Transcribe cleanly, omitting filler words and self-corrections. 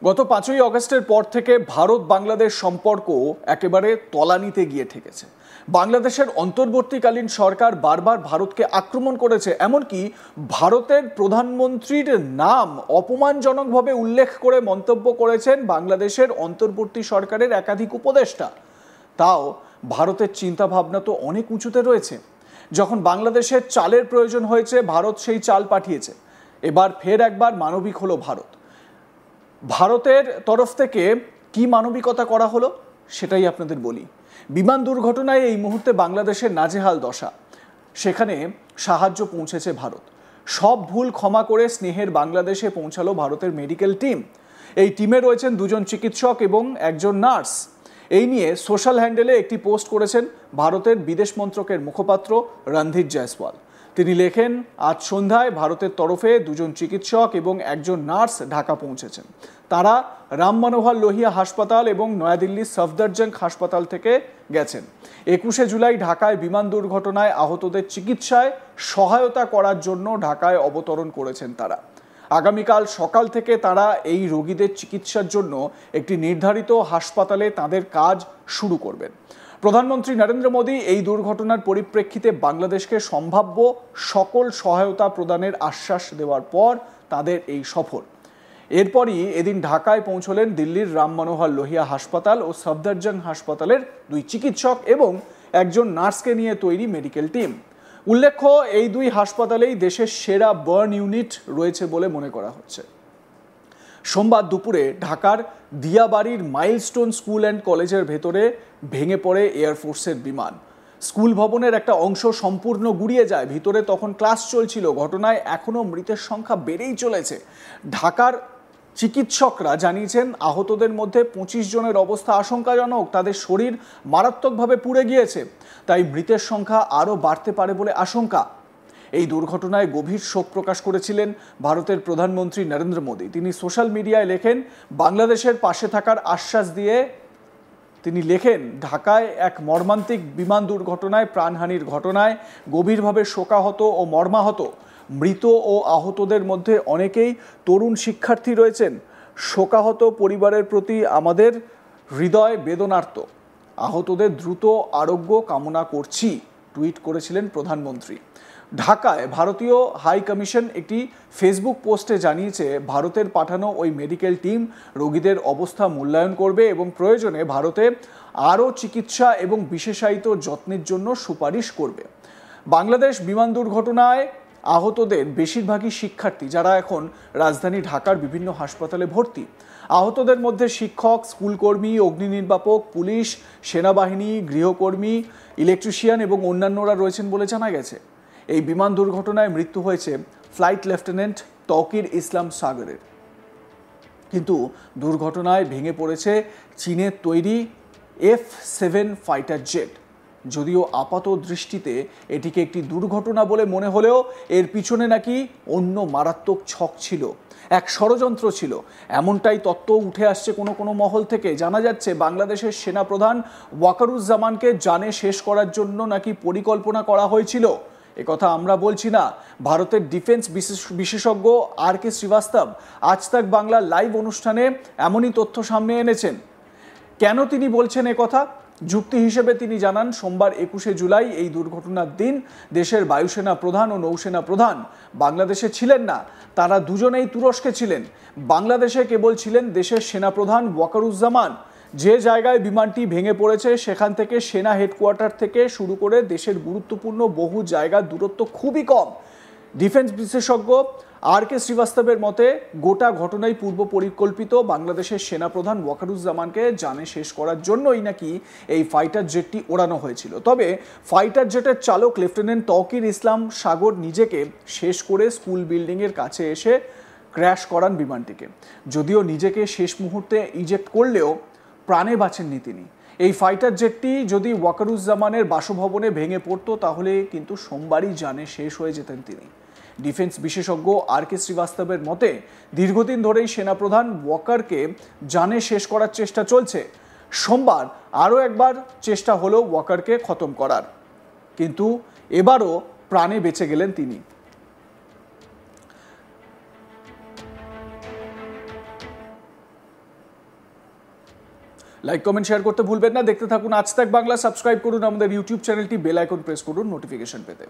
গত 5ই অগস্টের পর থেকে ভারত বাংলাদেশ সম্পর্ক একেবারে তলানিতে গিয়ে ঠেকেছে। বাংলাদেশের অন্তর্বর্তীকালীন সরকার বারবার ভারতকে আক্রমণ করেছে, এমনকি ভারতের প্রধানমন্ত্রীর নাম অপমানজনকভাবে উল্লেখ করে মন্তব্য করেছেন বাংলাদেশের অন্তর্বর্তী সরকারের একাধিক উপদেষ্টা। তাও ভারতের চিন্তাভাবনা তো অনেক উঁচুতে রয়েছে। যখন বাংলাদেশের চালের প্রয়োজন হয়েছে, ভারত সেই চাল পাঠিয়েছে। এবার ফের একবার মানবিক হলো ভারত। ভারতের তরফ থেকে কি মানবিকতা করা হলো সেটাই আপনাদের বলি। বিমান দুর্ঘটনায় এই মুহূর্তে বাংলাদেশের নাজেহাল দশা, সেখানে সাহায্য পৌঁছেছে ভারত। সব ভুল ক্ষমা করে স্নেহের বাংলাদেশে পৌঁছালো ভারতের মেডিকেল টিম। এই টিমে রয়েছেন 2 জন চিকিৎসক এবং 1 জন নার্স। এই নিয়ে সোশ্যাল হ্যান্ডেলে একটি পোস্ট করেছেন ভারতের বিদেশ মন্ত্রকের মুখপাত্র রণধীর জয়সওয়াল। তিনি লেখেন, আজ সন্ধ্যায় ভারতের তরফে 2 জন চিকিৎসক এবং 1 জন নার্স ঢাকা পৌঁছেছেন। তারা রাম মনোহর লোহিয়া হাসপাতাল এবং নয়াদিল্লির সফদরজং হাসপাতাল থেকে গেছেন। 21শে জুলাই ঢাকায় বিমান দুর্ঘটনায় আহতদের চিকিৎসায় সহায়তা করার জন্য ঢাকায় অবতরণ করেছেন তারা। আগামীকাল সকাল থেকে তারা এই রোগীদের চিকিৎসার জন্য একটি নির্ধারিত হাসপাতালে তাদের কাজ শুরু করবেন। প্রধানমন্ত্রী নরেন্দ্র মোদী এই দুর্ঘটনার পরিপ্রেক্ষিতে বাংলাদেশকে সম্ভাব্য সকল সহায়তা প্রদানের আশ্বাস দেওয়ার পর তাদের এই সফর। এরপরই এদিন ঢাকায় পৌঁছলেন দিল্লির রাম মনোহর লোহিয়া হাসপাতাল ও সফদরজং হাসপাতালের 2 চিকিৎসক এবং 1 জন নার্সকে নিয়ে তৈরি মেডিকেল টিম। উল্লেখ্য, এই 2 হাসপাতালেই দেশের সেরা বার্ন ইউনিট রয়েছে বলে মনে করা হচ্ছে। সোমবার দুপুরে ঢাকার দিয়াবাড়ির মাইলস্টোন স্কুল অ্যান্ড কলেজের ভেতরে ভেঙে পড়ে এয়ারফোর্সের বিমান। স্কুল ভবনের একটা অংশ সম্পূর্ণ গুড়িয়ে যায়। ভিতরে তখন ক্লাস চলছিল। ঘটনায় এখনও মৃতের সংখ্যা বেড়েই চলেছে। ঢাকার চিকিৎসকরা জানিয়েছেন, আহতদের মধ্যে 25 জনের অবস্থা আশঙ্কাজনক। তাদের শরীর মারাত্মকভাবে পুড়ে গিয়েছে, তাই মৃতের সংখ্যা আরও বাড়তে পারে বলে আশঙ্কা। এই দুর্ঘটনায় গভীর শোক প্রকাশ করেছিলেন ভারতের প্রধানমন্ত্রী নরেন্দ্র মোদী। তিনি সোশ্যাল মিডিয়ায় লেখেন, বাংলাদেশের পাশে থাকার আশ্বাস দিয়ে তিনি লেখেন, ঢাকায় এক মর্মান্তিক বিমান দুর্ঘটনায় প্রাণহানির ঘটনায় গভীরভাবে শোকাহত ও মর্মাহত। মৃত ও আহতদের মধ্যে অনেকেই তরুণ শিক্ষার্থী রয়েছেন। শোকাহত পরিবারের প্রতি আমাদের হৃদয় বেদনার্ত। আহতদের দ্রুত আরোগ্য কামনা করছি, টুইট করেছিলেন প্রধানমন্ত্রী। ঢাকায় ভারতীয় হাই কমিশন একটি ফেসবুক পোস্টে জানিয়েছে, ভারতের পাঠানো ওই মেডিকেল টিম রোগীদের অবস্থা মূল্যায়ন করবে এবং প্রয়োজনে ভারতে আরও চিকিৎসা এবং বিশেষায়িত যত্নের জন্য সুপারিশ করবে। বাংলাদেশ বিমান দুর্ঘটনায় আহতদের বেশিরভাগই শিক্ষার্থী, যারা এখন রাজধানী ঢাকার বিভিন্ন হাসপাতালে ভর্তি। আহতদের মধ্যে শিক্ষক, স্কুলকর্মী, অগ্নি নির্বাপক, পুলিশ, সেনাবাহিনী, গৃহকর্মী, ইলেকট্রিশিয়ান এবং অন্যান্যরা রয়েছেন বলে জানা গেছে। এই বিমান দুর্ঘটনায় মৃত্যু হয়েছে ফ্লাইট লেফটেন্যান্ট তৌকির ইসলাম সাগরের। কিন্তু দুর্ঘটনায় ভেঙে পড়েছে চীনের তৈরি F-7 ফাইটার জেট। যদিও আপাত দৃষ্টিতে এটিকে একটি দুর্ঘটনা বলে মনে হলেও এর পিছনে নাকি অন্য মারাত্মক ছক ছিল, এক ষড়যন্ত্র ছিল। এমনটাই তত্ত্ব উঠে আসছে কোনো মহল থেকে। জানা যাচ্ছে, বাংলাদেশের সেনাপ্রধান ওয়াকারুজ্জামানকে জানে শেষ করার জন্য নাকি পরিকল্পনা করা হয়েছিল। একথা আমরা বলছি না, ভারতের ডিফেন্স বিশেষজ্ঞ RK শ্রীবাস্তব আজ তাক বাংলা লাইভ অনুষ্ঠানে এমনই তথ্য সামনে এনেছেন। কেন তিনি বলছেন একথা? যুক্তি হিসেবে তিনি জানান, সোমবার 21শে জুলাই এই দুর্ঘটনার দিন দেশের বায়ুসেনা প্রধান ও নৌসেনা প্রধান বাংলাদেশে ছিলেন না। তারা দুজনেই তুরস্কে ছিলেন। বাংলাদেশে কেবল ছিলেন দেশের সেনাপ্রধান ওয়াকারুজ্জামান। যে জায়গায় বিমানটি ভেঙে পড়েছে সেখান থেকে সেনা হেডকোয়ার্টার থেকে শুরু করে দেশের গুরুত্বপূর্ণ বহু জায়গার দূরত্ব খুবই কম। ডিফেন্স বিশেষজ্ঞ RK শ্রীবাস্তবের মতে, গোটা ঘটনাই পূর্ব পরিকল্পিত। বাংলাদেশের সেনাপ্রধান ওয়াকারুজ্জামানকে জানে শেষ করার জন্যই নাকি এই ফাইটার জেটটি ওড়ানো হয়েছিল। তবে ফাইটার জেটের চালক লেফটেন্যান্ট তৌকির ইসলাম সাগর নিজেকে শেষ করে স্কুল বিল্ডিংয়ের কাছে এসে ক্র্যাশ করান বিমানটিকে। যদিও নিজেকে শেষ মুহূর্তে ইজেক্ট করলেও প্রাণে বাঁচেননি তিনি। এই ফাইটার জেটটি যদি ওয়াকারুজ্জামানের বাসভবনে ভেঙে পড়তো তাহলে কিন্তু সোমবারই জানে শেষ হয়ে যেতেন তিনি। ডিফেন্স বিশেষজ্ঞ RK শ্রীবাস্তবের মতে, দীর্ঘদিন ধরেই সেনাপ্রধান ওয়াকারকে জানে শেষ করার চেষ্টা চলছে। সোমবার আরও একবার চেষ্টা হলো ওয়াকারকে খতম করার, কিন্তু এবারও প্রাণে বেঁচে গেলেন তিনি। লাইক কমেন্ট শেয়ার করতে ভুলবেন না। দেখতে থাকুন আজ তাক বাংলা। সাবস্ক্রাইব করুন আমাদের ইউটিউব চ্যানেলটি, বেল আইকন প্রেস করুন নোটিফিকেশন পেতে।